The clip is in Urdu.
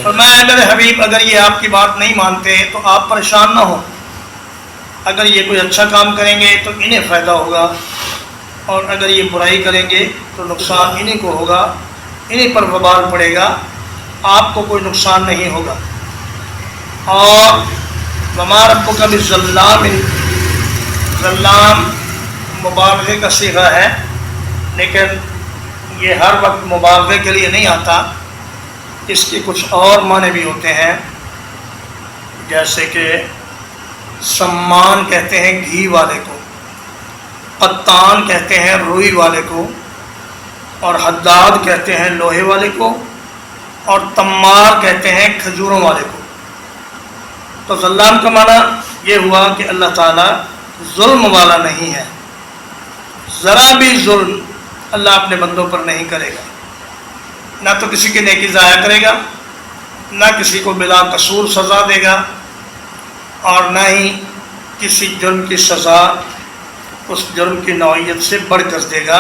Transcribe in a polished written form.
فرمایا میرے حبیب اگر یہ آپ کی بات نہیں مانتے تو آپ پریشان نہ ہو، اگر یہ کوئی اچھا کام کریں گے تو انہیں فائدہ ہوگا، اور اگر یہ برائی کریں گے تو نقصان انہیں کو ہوگا، انہیں پر وبال پڑے گا، آپ کو کوئی نقصان نہیں ہوگا۔ اور وما ربک بظلام، ظلام مبالغے کا صیغہ ہے، لیکن یہ ہر وقت مبالغے کے لیے نہیں آتا، اس کے کچھ اور معنی بھی ہوتے ہیں، جیسے کہ سمان کہتے ہیں گھی والے کو، قطان کہتے ہیں روئی والے کو، اور حداد کہتے ہیں لوہے والے کو، اور تمار کہتے ہیں کھجوروں والے کو۔ تو ظلام کا معنی یہ ہوا کہ اللہ تعالیٰ ظلم والا نہیں ہے، ذرا بھی ظلم اللہ اپنے بندوں پر نہیں کرے گا، نہ تو کسی کی نیکی ضائع کرے گا، نہ کسی کو بلا قصور سزا دے گا، اور نہ ہی کسی جرم کی سزا اس جرم کی نوعیت سے بڑھ کر دے گا۔